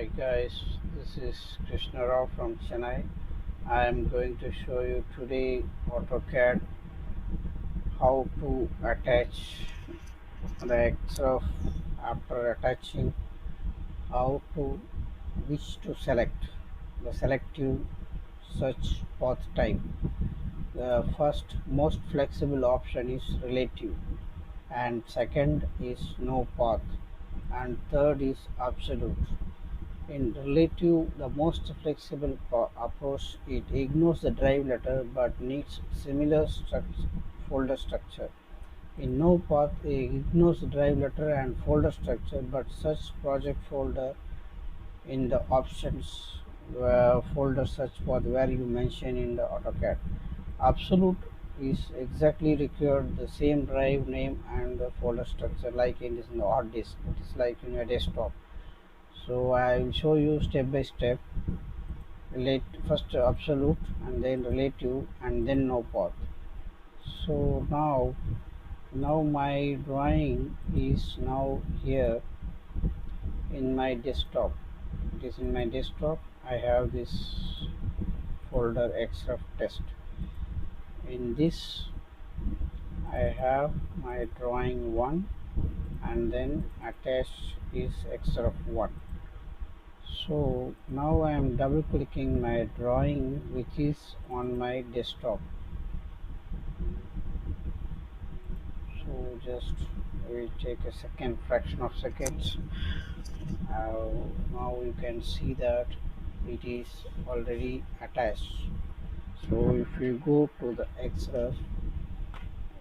Hi guys, this is Krishna Rao from Chennai. I am going to show you today AutoCAD how to attach the xref after attaching, how to which to select the selective search path type. The first most flexible option is relative, and second is no path, and third is absolute. In relative, the most flexible approach, it ignores the drive letter but needs similar folder structure. In no path, it ignores the drive letter and folder structure but search project folder in the options folder search path where you mention in the AutoCAD. Absolute is exactly required the same drive name and the folder structure like in the hard disk. It is like in a desktop. So I will show you step by step. Relate first absolute and then relative and then no path. So now my drawing is now here in my desktop. It is in my desktop. I have this folder xref test. In this I have my drawing 1 and then attached is xref 1. So now I am double clicking my drawing which is on my desktop. So just will take a second, fraction of seconds. Now you can see that it is already attached. So if you go to the xref,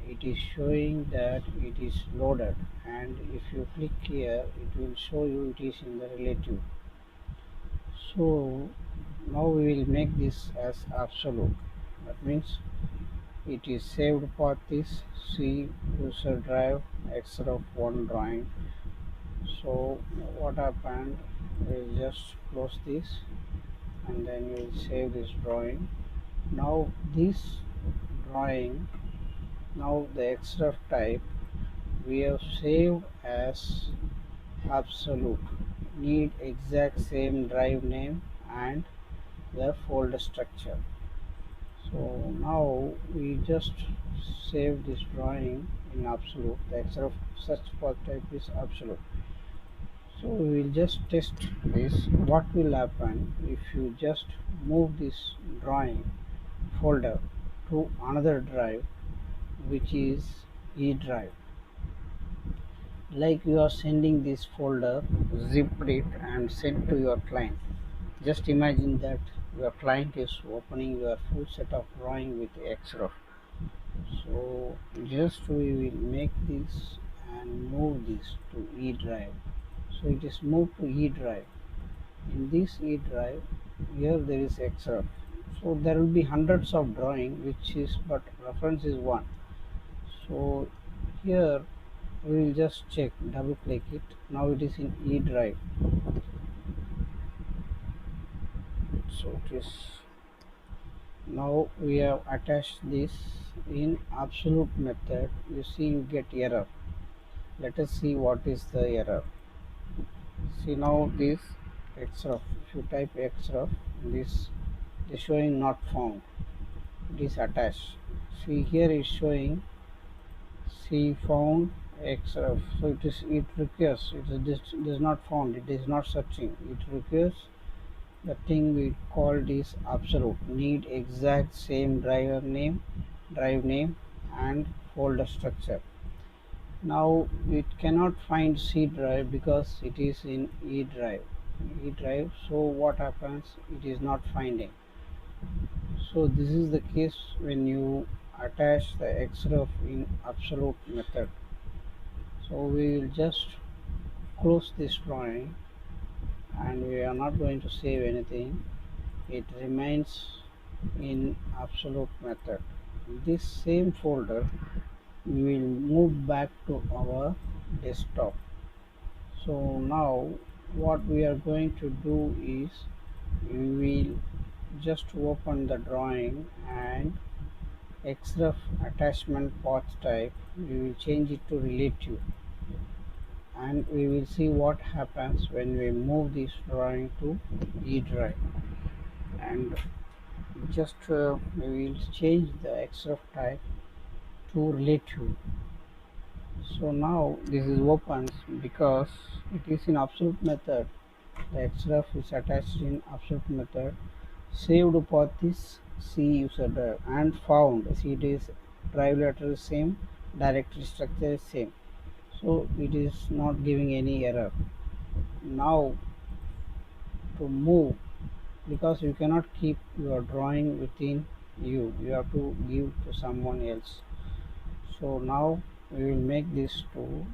it is showing that it is loaded, and if you click here it will show you it is in the relative. So now we will make this as absolute. That means it is saved path is C user drive xref 1 drawing. So what happened, we'll just close this and then we'll save this drawing. Now this drawing, now the xref type we have saved as absolute, need exact same drive name and the folder structure. So now we just save this drawing in absolute. The xref search path type is absolute. So we will just test this. What will happen if you just move this drawing folder to another drive, which is E drive? Like you are sending this folder, zipped it and sent to your client. Just imagine that your client is opening your full set of drawing with xref. So just we will make this and move this to E drive. So it is moved to E drive. In this E drive, here there is xref. So there will be hundreds of drawing, which is but reference is 1. So here we will just check, double click it. Now it is in E drive. So it is, now we have attached this in absolute method. You see you get error. Let us see what is the error. See now this xref, if you type xref, this is showing not found, it is attached. See here is showing see found xref. So it requires, it is not found, it is not searching, it requires the thing we called is absolute, need exact same drive name and folder structure. Now it cannot find C drive because it is in E drive. So what happens, it is not finding. So this is the case when you attach the xref in absolute method. So we will just close this drawing and we are not going to save anything. It remains in absolute method. This same folder we will move back to our desktop. So now what we are going to do is we will just open the drawing and xref attachment path type we will change it to relative, and we will see what happens when we move this drawing to E drive. And just we will change the xref type to relative. So now this is opens because it is in absolute method. The xref is attached in absolute method. Saved path is C user drive and found. See, it is drive letter is same, directory structure is same, so it is not giving any error. Now to move, because you cannot keep your drawing within you have to give to someone else. So now we will make this to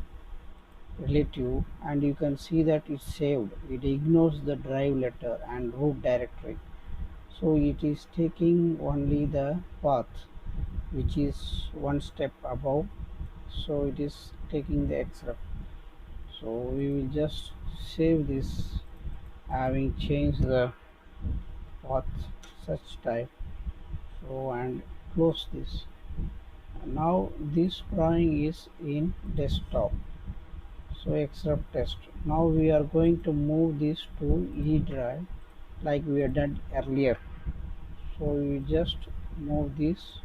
relative, and you can see that it's saved. It ignores the drive letter and root directory, so it is taking only the path which is one step above, so it is taking the xref. So we will just save this, having changed the path such type. So and close this. Now this drawing is in desktop, so xref test. Now we are going to move this to E drive like we had done earlier. So we just move this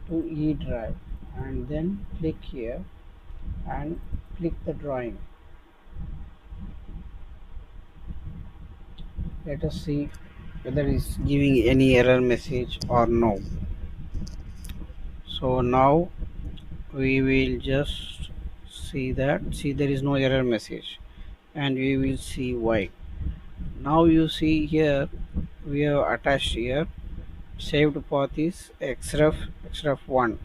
to E drive and then click here and click the drawing. Let us see whether it's giving any error message or no. So now we will just see there is no error message, and we will see why. Now you see here we have attached here saved path is xref1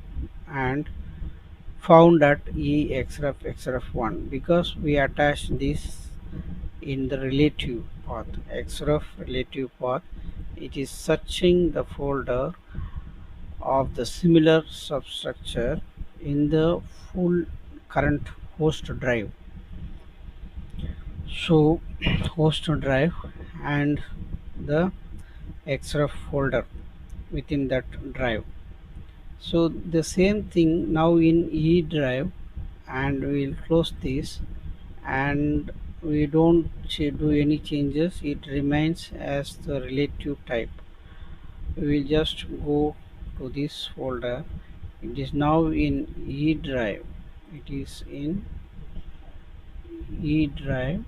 and found at xref1, because we attached this in the relative path, xref relative path. It is searching the folder of the similar substructure in the full current host drive. So host drive and the xref folder within that drive. So the same thing now in E drive, and we will close this, and we don't do any changes. It remains as the relative type. We will just go to this folder. It is now in E drive. It is in E drive.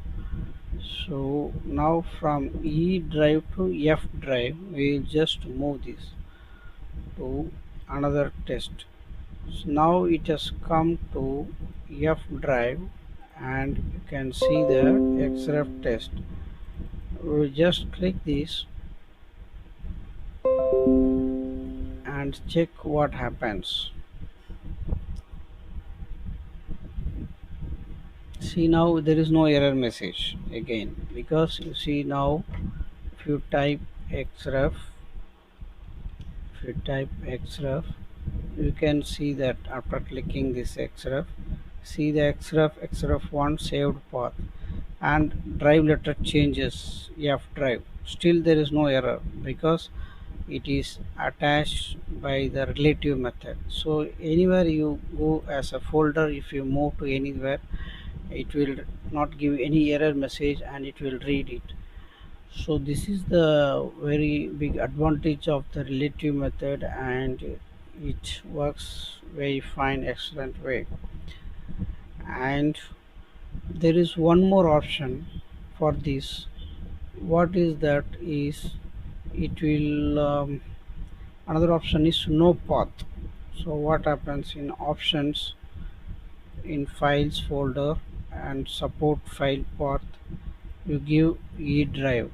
So now from E drive to F drive, we will just move this to another test. So now it has come to F drive, and you can see the xref test. We will just click this and check what happens. See, now there is no error message again, because you see now if you type xref, you can see that after clicking this xref, see the xref1 saved path and drive letter changes F drive. Still there is no error because it is attached by the relative method. So anywhere you go as a folder, if you move to anywhere, it will not give any error message and it will read it. So this is the very big advantage of the relative method, and it works very fine, excellent way. And there is one more option for this. What is that is, it will another option is no path. So what happens in options, in files folder and support file path, you give E drive.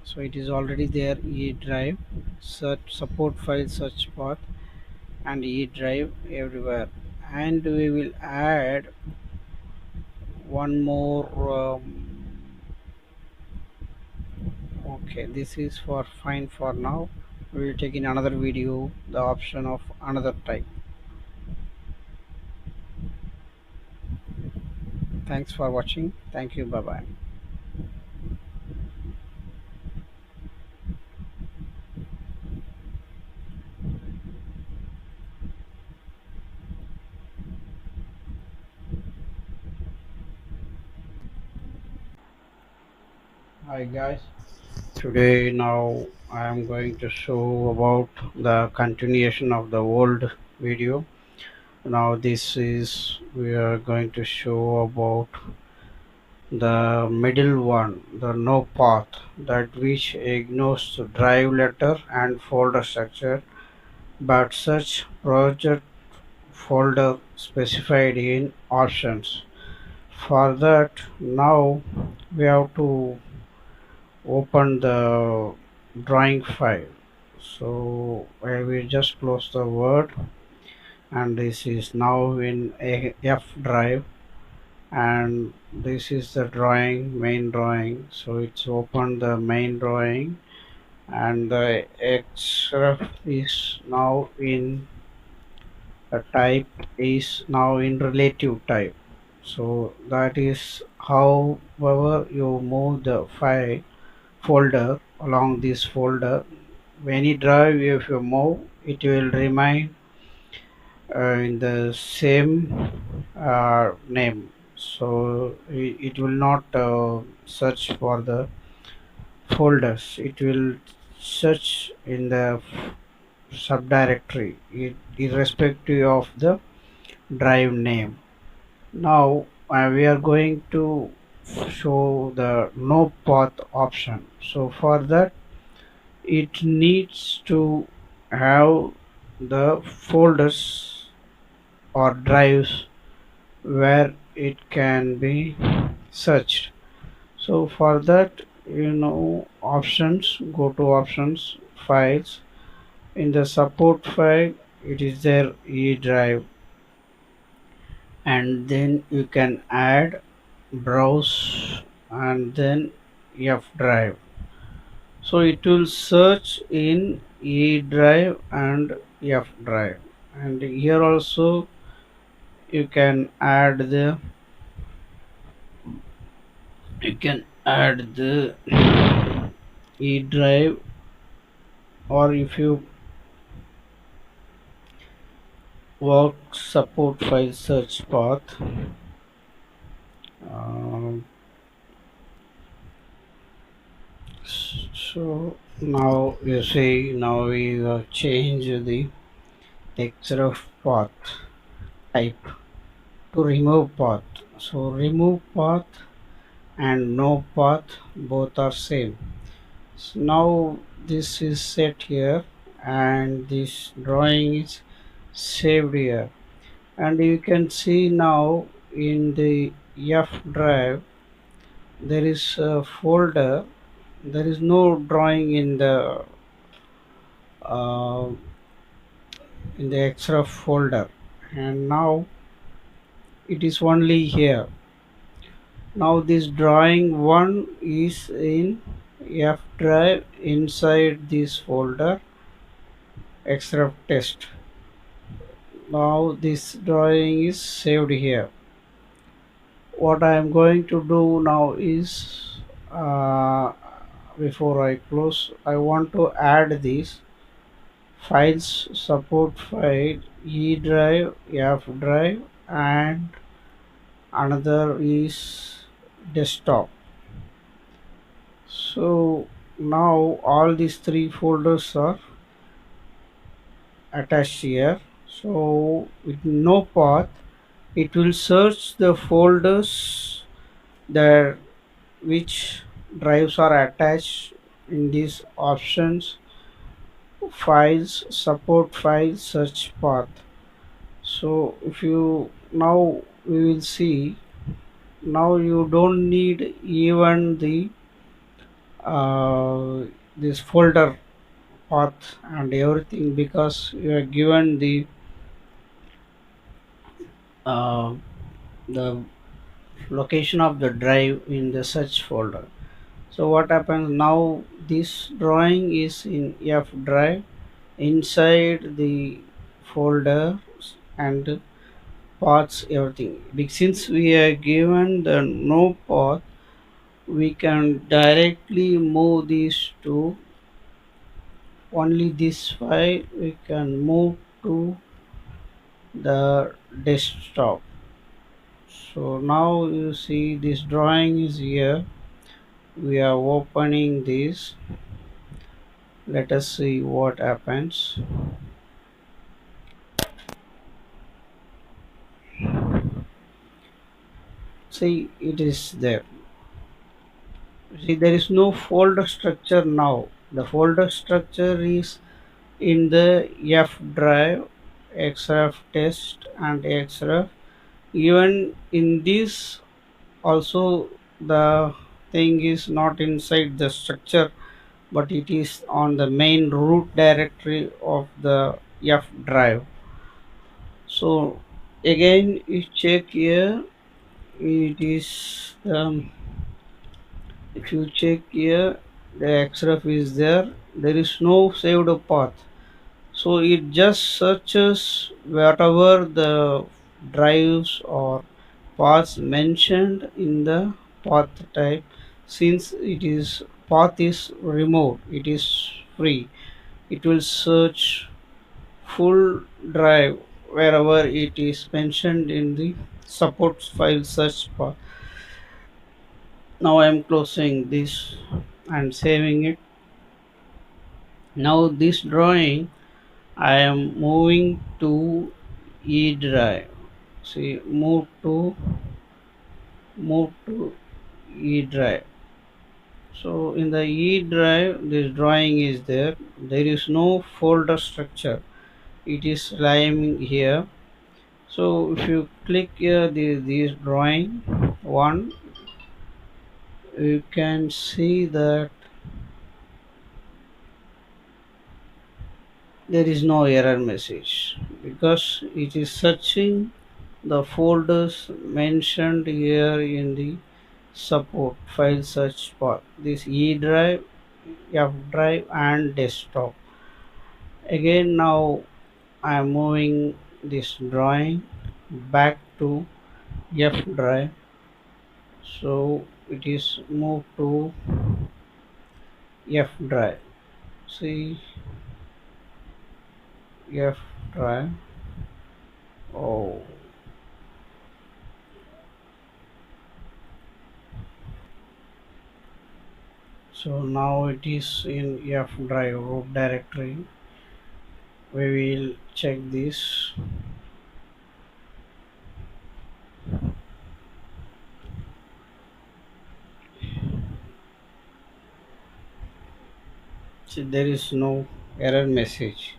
So it is already there, E drive, search support file search path and E drive everywhere. And we will add one more okay, this is for fine for now. We will take in another video the option of another type. Thanks for watching. Thank you. Bye bye. Hi guys, today now I am going to show about the continuation of the old video. Now this is we are going to show about the middle one, the no path, that which ignores the drive letter and folder structure, but such project folder specified in options. For that, now we have to open the drawing file. So I will just close the word, and this is now in a F drive, and this is the drawing, main drawing. So it's open the main drawing, and the xref is now in the type is now in relative type. So that is however you move the file folder along this folder. Any drive if you move, it will remain in the same name. So it will not search for the folders. It will search in the subdirectory, irrespective of the drive name. Now we are going to show the no path option. So for that, it needs to have the folders or drives where it can be searched. So for that, options, go to options, files. In the support file, it is there E drive, and then you can add browse and then F drive. So it will search in E drive and F drive, and here also you can add the E drive, or if you work support file search path. um, so now you see, now we change the xref path type to remove path. So remove path and no path both are same. So now this is set here, and this drawing is saved here, and you can see now in the F drive there is a folder. There is no drawing uh, in the xref folder, and now it is only here. Now this drawing one is in F drive inside this folder xref test. Now this drawing is saved here. What I am going to do now is, before I close, I want to add these files, support file, E drive, F drive, and another is desktop. So now all these three folders are attached here. So with no path, it will search the folders that which drives are attached in these options, files, support file, search path. So if you now we will see, now you don't need even the this folder path and everything, because you are given uh, the location of the drive in the search folder. So what happens now, this drawing is in F drive inside the folder and paths everything. Since we are given the no path, we can directly move these to only this file. We can move to the desktop. So now you see this drawing is here, We are opening this. Let us see what happens. See, it is there. See, there is no folder structure now. The folder structure is in the F drive, xref test and xref. Even in this also the thing is not inside the structure, but it is on the main root directory of the F drive. So again you check here, it is if you check here, the xref is there. There is no saved path, so it just searches whatever the drives or paths mentioned in the path type. Since it is path is removed, it is free, it will search full drive wherever it is mentioned in the support file search path. Now I am closing this and saving it. Now this drawing I am moving to E drive. See, move to E drive. So in the E drive, this drawing is there. There is no folder structure. It is lying here. So if you click here, this drawing one, you can see that there is no error message because it is searching the folders mentioned here in the support file search path. This E drive, F drive and desktop. Again now I am moving this drawing back to F drive. So it is moved to F drive. See, F drive. Oh, so now it is in F drive root directory. We will check this. See, there is no error message.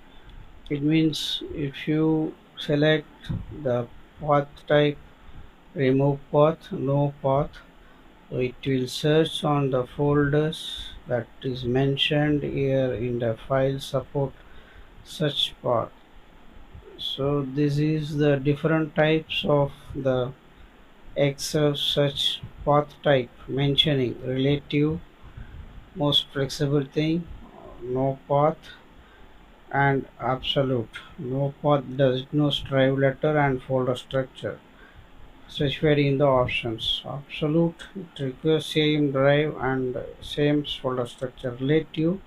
It means if you select the path type, remove path, no path, so it will search on the folders that is mentioned here in the file support search path. So this is the different types of the Excel search path type mentioning relative, most flexible thing, no path, and absolute. No path does no drive letter and folder structure specified in the options. Absolute, it requires same drive and same folder structure. Relative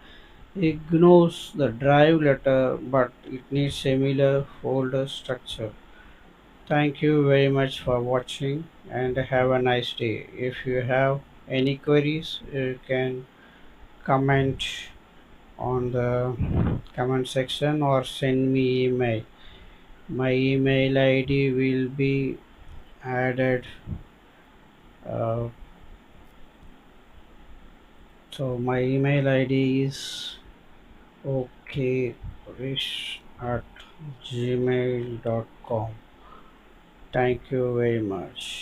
ignores the drive letter but it needs similar folder structure. Thank you very much for watching and have a nice day. If you have any queries, you can comment on the comment section or send me email. My email ID will be added. uh, so my email ID is okrish@gmail.com. Thank you very much.